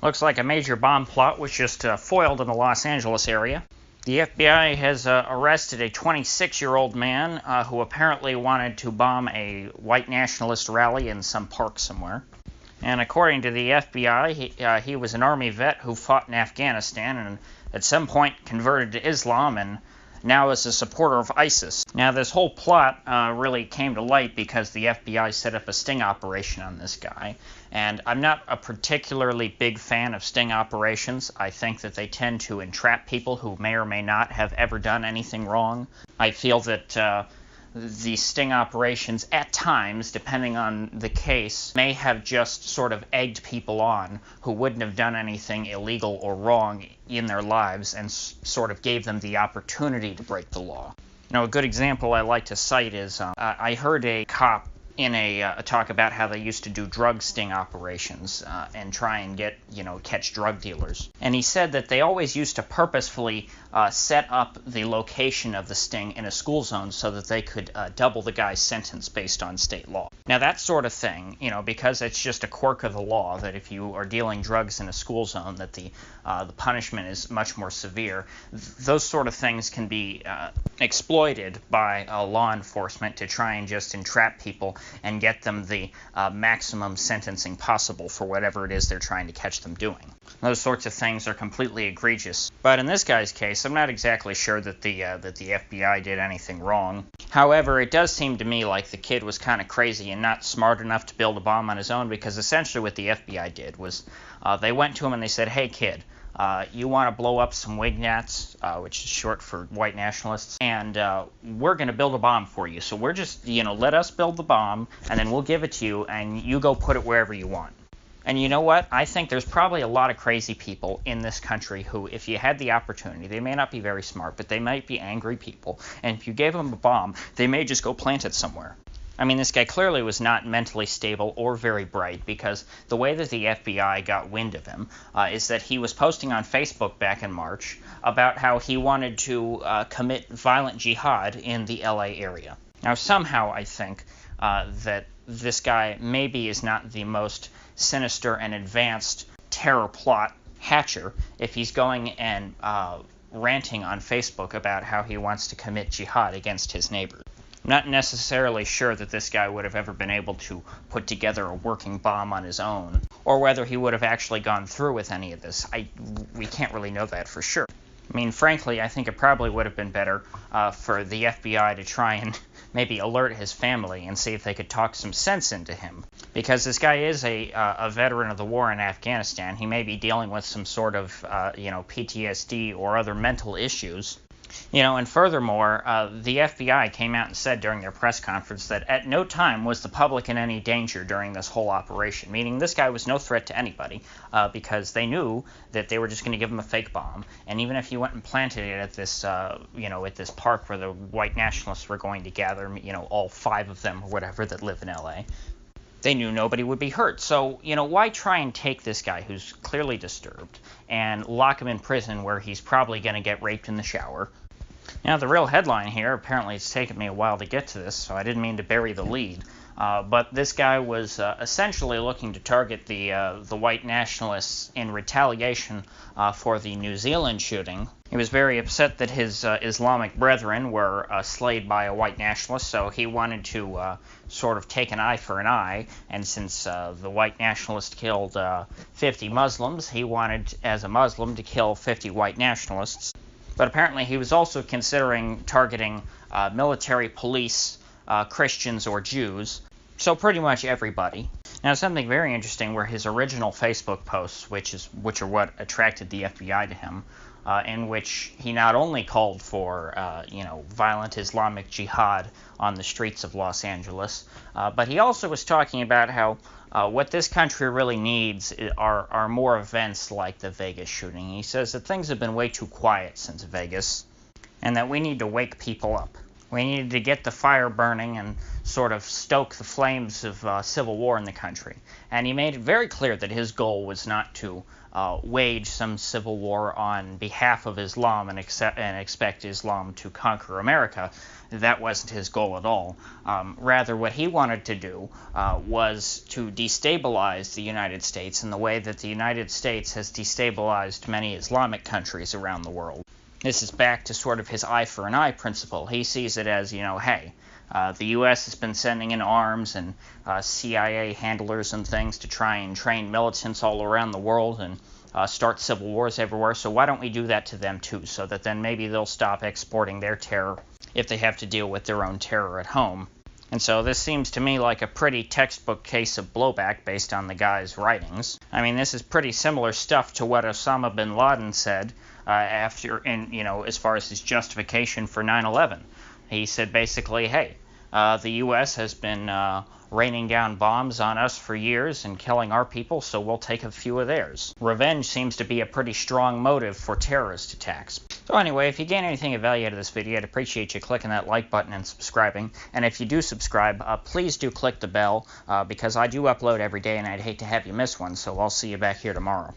Looks like a major bomb plot was just foiled in the Los Angeles area. The FBI has arrested a 26-year-old man who apparently wanted to bomb a white nationalist rally in some park somewhere. And according to the FBI, he was an Army vet who fought in Afghanistan and at some point converted to Islam and now is a supporter of ISIS. Now, this whole plot really came to light because the FBI set up a sting operation on this guy. And I'm not a particularly big fan of sting operations. I think that they tend to entrap people who may or may not have ever done anything wrong. I feel that the sting operations, at times, depending on the case, may have just sort of egged people on who wouldn't have done anything illegal or wrong in their lives and sort of gave them the opportunity to break the law. You know, a good example I like to cite is I heard a cop in a talk about how they used to do drug sting operations and try and catch drug dealers. And he said that they always used to purposefully set up the location of the sting in a school zone so that they could double the guy's sentence based on state law. Now, that sort of thing, because it's just a quirk of the law that if you are dealing drugs in a school zone, that the punishment is much more severe. Those sort of things can be exploited by law enforcement to try and just entrap people and get them the maximum sentencing possible for whatever it is they're trying to catch them doing. Those sorts of things are completely egregious. But in this guy's case, I'm not exactly sure that the FBI did anything wrong. However, it does seem to me like the kid was kind of crazy and not smart enough to build a bomb on his own, because essentially what the FBI did was they went to him and they said, "Hey kid, you want to blow up some Wignats, which is short for white nationalists, and we're going to build a bomb for you. So we're just, let us build the bomb, and then we'll give it to you, and you go put it wherever you want." And you know what? I think there's probably a lot of crazy people in this country who, if you had the opportunity, they may not be very smart, but they might be angry people, and if you gave them a bomb, they may just go plant it somewhere. I mean, this guy clearly was not mentally stable or very bright, because the way that the FBI got wind of him is that he was posting on Facebook back in March about how he wanted to commit violent jihad in the LA area. Now, somehow I think that this guy maybe is not the most sinister and advanced terror plot hatcher if he's going and ranting on Facebook about how he wants to commit jihad against his neighbors. I'm not necessarily sure that this guy would have ever been able to put together a working bomb on his own, or whether he would have actually gone through with any of this. We can't really know that for sure. I mean, frankly, I think it probably would have been better for the FBI to try and maybe alert his family and see if they could talk some sense into him. Because this guy is a veteran of the war in Afghanistan. He may be dealing with some sort of, PTSD or other mental issues. And furthermore, the FBI came out and said during their press conference that at no time was the public in any danger during this whole operation, meaning this guy was no threat to anybody, because they knew that they were just going to give him a fake bomb, and even if he went and planted it at this, at this park where the white nationalists were going to gather, all 5 of them or whatever that live in LA, they knew nobody would be hurt. So, why try and take this guy who's clearly disturbed and lock him in prison where he's probably going to get raped in the shower? Now, the real headline here, apparently it's taken me a while to get to this, so I didn't mean to bury the lead, but this guy was essentially looking to target the white nationalists in retaliation for the New Zealand shooting. He was very upset that his Islamic brethren were slayed by a white nationalist, so he wanted to sort of take an eye for an eye, and since the white nationalist killed 50 Muslims, he wanted, as a Muslim, to kill 50 white nationalists. But apparently he was also considering targeting military, police, Christians, or Jews, so pretty much everybody. Now, something very interesting were his original Facebook posts, which are what attracted the FBI to him, in which he not only called for, violent Islamic jihad on the streets of Los Angeles, but he also was talking about how what this country really needs are more events like the Vegas shooting. He says that things have been way too quiet since Vegas, and that we need to wake people up. We need to get the fire burning and sort of stoke the flames of civil war in the country. And he made it very clear that his goal was not to wage some civil war on behalf of Islam and expect Islam to conquer America. That wasn't his goal at all. Rather, what he wanted to do was to destabilize the United States in the way that the United States has destabilized many Islamic countries around the world. This is back to sort of his eye for an eye principle. He sees it as, hey, the U.S. has been sending in arms and CIA handlers and things to try and train militants all around the world and start civil wars everywhere, so why don't we do that to them too, so that then maybe they'll stop exporting their terror if they have to deal with their own terror at home. And so this seems to me like a pretty textbook case of blowback based on the guy's writings. I mean, this is pretty similar stuff to what Osama bin Laden said as far as his justification for 9/11. He said basically, hey, the U.S. has been raining down bombs on us for years and killing our people, so we'll take a few of theirs. Revenge seems to be a pretty strong motive for terrorist attacks. So anyway, if you gain anything of value out of this video, I'd appreciate you clicking that like button and subscribing. And if you do subscribe, please do click the bell, because I do upload every day and I'd hate to have you miss one, so I'll see you back here tomorrow.